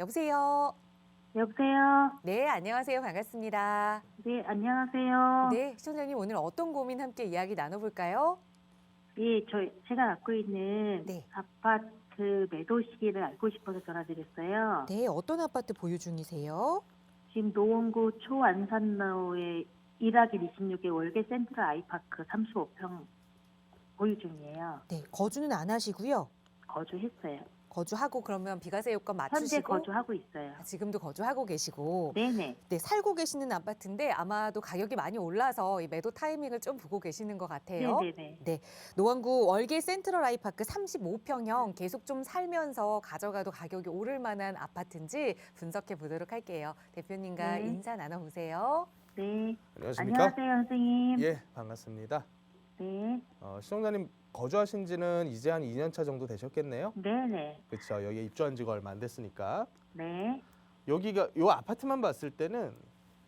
여보세요. 여보세요? 네, 안녕하세요. 반갑습니다. 네, 안녕하세요. 네, 시청자님 오늘 어떤 고민 함께 이야기 나눠볼까요? 예, 제가 갖고 있는 네. 아파트 매도 시기를 알고 싶어서 전화드렸어요. 네, 어떤 아파트 보유 중이세요? 지금 노원구 초안산로의 1하길 26의 월계 센트럴 아이파크 35평 보유 중이에요. 네, 거주는 안 하시고요. 거주했어요. 거주하고 그러면 비과세 요건 현재 맞추시고 거주하고 있어요. 지금도 거주하고 계시고 네네. 네, 살고 계시는 아파트인데 아마도 가격이 많이 올라서 이 매도 타이밍을 좀 보고 계시는 것 같아요. 네네네. 네, 노원구 월계 센트럴 아이파크 35평형 계속 좀 살면서 가져가도 가격이 오를 만한 아파트인지 분석해 보도록 할게요. 대표님과 네. 인사 나눠보세요. 네. 안녕하십니까? 안녕하세요, 선생님. 예, 반갑습니다. 네. 시청자님 거주하신 지는 이제 한 2년 차 정도 되셨겠네요. 네네. 그렇죠. 여기에 입주한 지가 얼마 안 됐으니까. 네. 여기가 요 아파트만 봤을 때는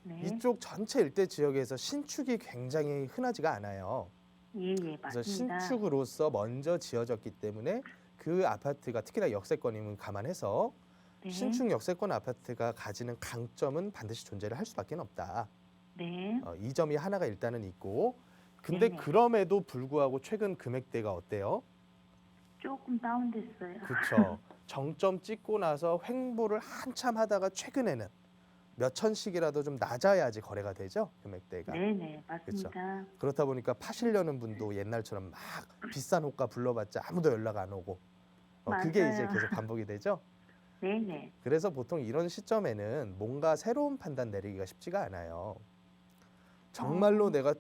네. 이쪽 전체 일대 지역에서 신축이 굉장히 흔하지가 않아요. 예, 예, 그래서 맞습니다. 신축으로서 먼저 지어졌기 때문에 그 아파트가 특히나 역세권임을 감안해서 네. 신축 역세권 아파트가 가지는 강점은 반드시 존재를 할 수밖에 없다. 네. 이 점이 하나가 일단은 있고, 근데 네네. 그럼에도 불구하고 최근 금액대가 어때요? 조금 다운됐어요. 그렇죠. 정점 찍고 나서 횡보를 한참 하다가 최근에는 몇 천씩이라도 좀 낮아야지 거래가 되죠, 금액대가. 네네, 맞습니다. 그렇다 보니까 파시려는 분도 옛날처럼 막 비싼 호가 불러봤자 아무도 연락 안 오고, 그게 이제 맞아요. 계속 반복이 되죠. 네네. 그래서 보통 이런 시점에는 뭔가 새로운 판단 내리기가 쉽지가 않아요. 정말로 내가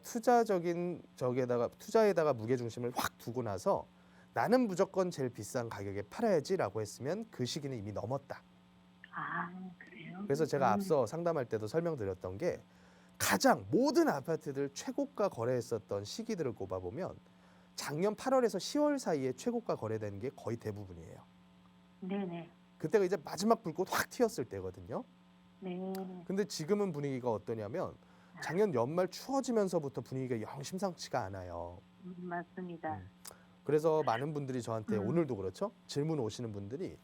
투자에다가 무게 중심을 확 두고 나서 나는 무조건 제일 비싼 가격에 팔아야지라고 했으면 그 시기는 이미 넘었다. 아, 그래요? 그래서 제가 앞서 상담할 때도 설명드렸던 게 가장 모든 아파트들 최고가 거래했었던 시기들을 꼽아보면 작년 8월에서 10월 사이에 최고가 거래되는 게 거의 대부분이에요. 네네. 그때가 이제 마지막 불꽃 확 튀었을 때거든요. 네. 근데 지금은 분위기가 어떠냐면 작년 연말 추워지면서부터 분위기가 영 심상치가 않아요. 맞습니다. 그래서 많은 분들이 저한테 오늘도 그렇죠. 질문 오시는 분들이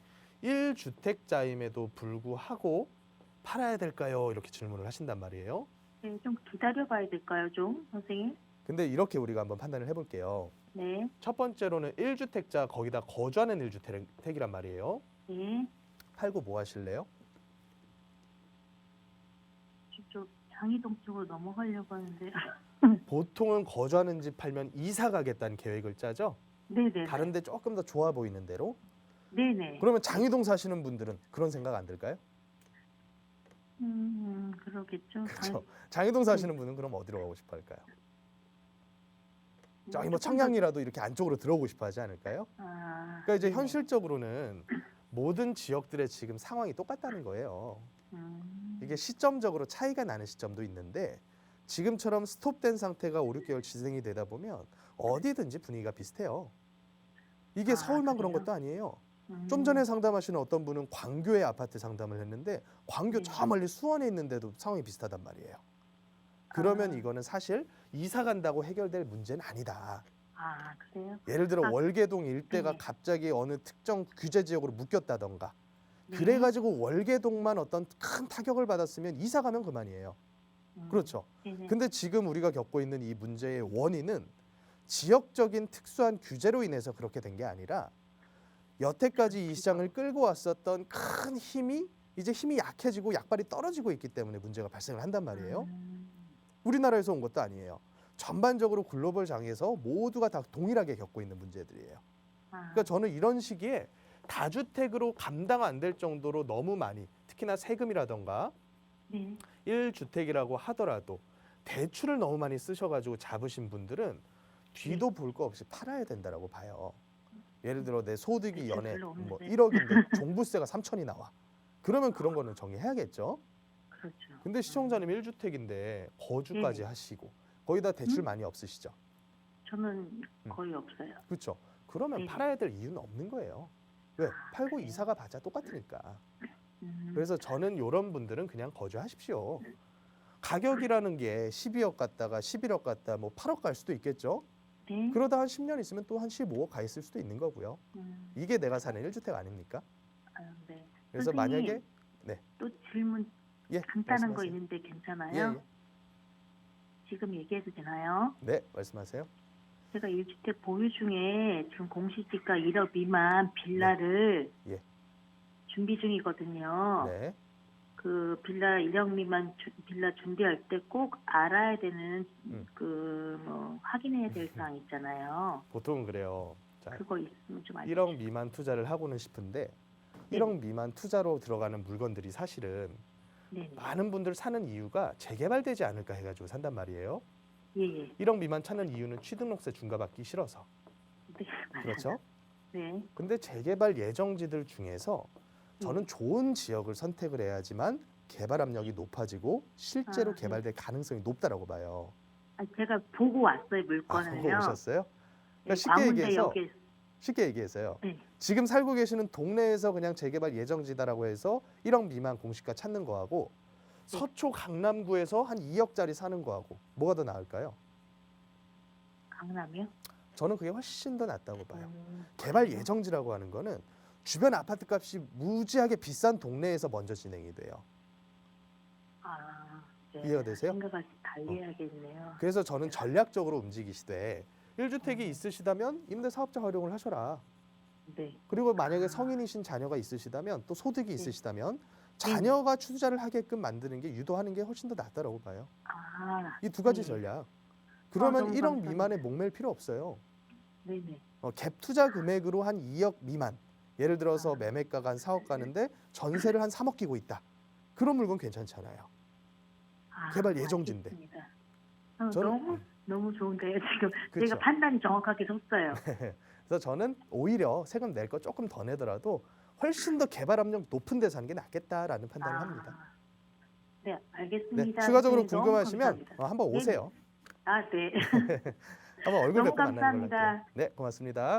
1주택자임에도 불구하고 팔아야 될까요? 이렇게 질문을 하신단 말이에요. 네, 좀 기다려봐야 될까요, 좀, 선생님? 근데 이렇게 우리가 한번 판단을 해볼게요. 네. 첫 번째로는 1주택자 거기다 거주하는 1주택이란 말이에요. 네. 팔고 뭐 하실래요? 저쪽 장이동 쪽으로 넘어가려고 하는데. 보통은 거주하는 집 팔면 이사 가겠다는 계획을 짜죠. 네네. 다른 데 조금 더 좋아 보이는 대로. 네네. 그러면 장이동 사시는 분들은 그런 생각 안 들까요? 그러겠죠. 그렇죠. 장이동 사시는 분은 그럼 어디로 가고 싶어 할까요? 저기 뭐 청량리라도 이렇게 안쪽으로 들어오고 싶어 하지 않을까요? 아. 그러니까 이제 네네. 현실적으로는 모든 지역들의 지금 상황이 똑같다는 거예요. 이게 시점적으로 차이가 나는 시점도 있는데 지금처럼 스톱된 상태가 5, 6개월 지생이 되다 보면 어디든지 분위기가 비슷해요. 이게 아, 서울만 그런 그래요? 것도 아니에요. 좀 전에 상담하시는 어떤 분은 광교의 아파트 상담을 했는데 광교 네. 저 멀리 수원에 있는데도 상황이 비슷하단 말이에요. 그러면 아. 이거는 사실 이사 간다고 해결될 문제는 아니다. 아, 그래요? 예를 들어 아, 월계동 일대가 네. 갑자기 어느 특정 규제 지역으로 묶였다던가 네. 그래가지고 월계동만 어떤 큰 타격을 받았으면 이사 가면 그만이에요. 그렇죠. 네네. 근데 지금 우리가 겪고 있는 이 문제의 원인은 지역적인 특수한 규제로 인해서 그렇게 된 게 아니라 여태까지 이 시장을 끌고 왔었던 큰 힘이 이제 힘이 약해지고 약발이 떨어지고 있기 때문에 문제가 발생을 한단 말이에요. 우리나라에서 온 것도 아니에요. 전반적으로 글로벌 장에서 모두가 다 동일하게 겪고 있는 문제들이에요. 그러니까 저는 이런 시기에 다주택으로 감당 안 될 정도로 너무 많이 특히나 세금이라던가 네. 1주택이라고 하더라도 대출을 너무 많이 쓰셔가지고 잡으신 분들은 뒤도 볼 거 없이 팔아야 된다라고 봐요. 예를 들어 내 소득이 대출 연에 별로 뭐 없는데. 1억인데 종부세가 3천이 나와. 그러면 그런 거는 정리해야겠죠. 그렇죠. 근데 시청자님 1주택인데 거주까지 네. 하시고 거기다 대출 많이 없으시죠. 저는 거의 없어요. 그렇죠. 그러면 네. 팔아야 될 이유는 없는 거예요. 왜? 팔고 그래요? 이사가 봐자 똑같으니까. 음, 그래서 저는 이런 분들은 그냥 거주하십시오. 가격이라는 게 12억 갔다가 11억 갔다 뭐 8억 갈 수도 있겠죠. 네. 그러다 한 10년 있으면 또 한 15억 가 있을 수도 있는 거고요. 이게 내가 사는 1주택 아닙니까? 아, 네. 그래서 선생님. 만약에 네. 또 질문 예, 간단한 거 말씀하세요. 있는데 예, 괜찮아요? 예. 지금 얘기해도 되나요? 네, 말씀하세요. 제가 1주택 보유 중에 지금 공시지가 1억 미만 빌라를 예. 준비 중이거든요. 네. 그 빌라 1억 미만 빌라 준비할 때 꼭 알아야 되는 확인해야 될 사항 있잖아요. 보통은 그래요. 자, 그거 있으면 좀 1억 미만 투자를 하고는 싶은데 네. 1억 미만 투자로 들어가는 물건들이 사실은 네. 많은 분들 사는 이유가 재개발되지 않을까 해가지고 산단 말이에요. 예. 1억 미만 찾는 이유는 취등록세 중과받기 싫어서. 네. 맞아요. 그렇죠? 네. 근데 재개발 예정지들 중에서 저는 좋은 지역을 선택을 해야지만 개발 압력이 높아지고 실제로 네. 개발될 가능성이 높다라고 봐요. 제가 보고 왔어요, 아, 물건을요. 보고 오셨어요? 네, 그러니까 광운대역에 쉽게 얘기해서요. 네. 지금 살고 계시는 동네에서 그냥 재개발 예정지다라고 해서 1억 미만 공시가 찾는 거하고 네. 서초 강남구에서 한 2억짜리 사는 거하고 뭐가 더 나을까요? 강남이요? 저는 그게 훨씬 더 낫다고 봐요. 음, 개발 예정지라고 하는 거는 주변 아파트 값이 무지하게 비싼 동네에서 먼저 진행이 돼요. 네. 이해가 되세요? 생각을 달리 해야겠네요. 그래서 저는 전략적으로 움직이시되 1주택이 있으시다면 임대 사업자 활용을 하셔라. 네. 그리고 만약에 성인이신 자녀가 있으시다면 또 소득이 네. 있으시다면 자녀가 투자를 하게끔 만드는 게 유도하는 게 훨씬 더 낫다라고 봐요. 이 두 가지 네. 전략. 그러면 너무 1억 감사합니다. 미만에 목맬 필요 없어요. 네네. 갭 투자 금액으로 한 2억 미만. 예를 들어서 매매가가 한 4억 가는데 전세를 한 3억 끼고 있다. 그런 물건 괜찮잖아요. 개발 예정지인데. 알겠습니다. 저는- 너무 좋은데요. 지금 그쵸. 제가 판단이 정확하게 섰어요. 그래서 저는 오히려 세금 낼 거 조금 더 내더라도 훨씬 더 개발 압력 높은 데 사는 게 낫겠다라는 판단을 합니다. 네, 네, 알겠습니다. 추가적으로 네, 너무 궁금하시면 감사합니다. 한번 오세요. 네. 한번 얼굴 너무 뵙고 만나는 걸로 할게요. 감사합니다. 네, 고맙습니다.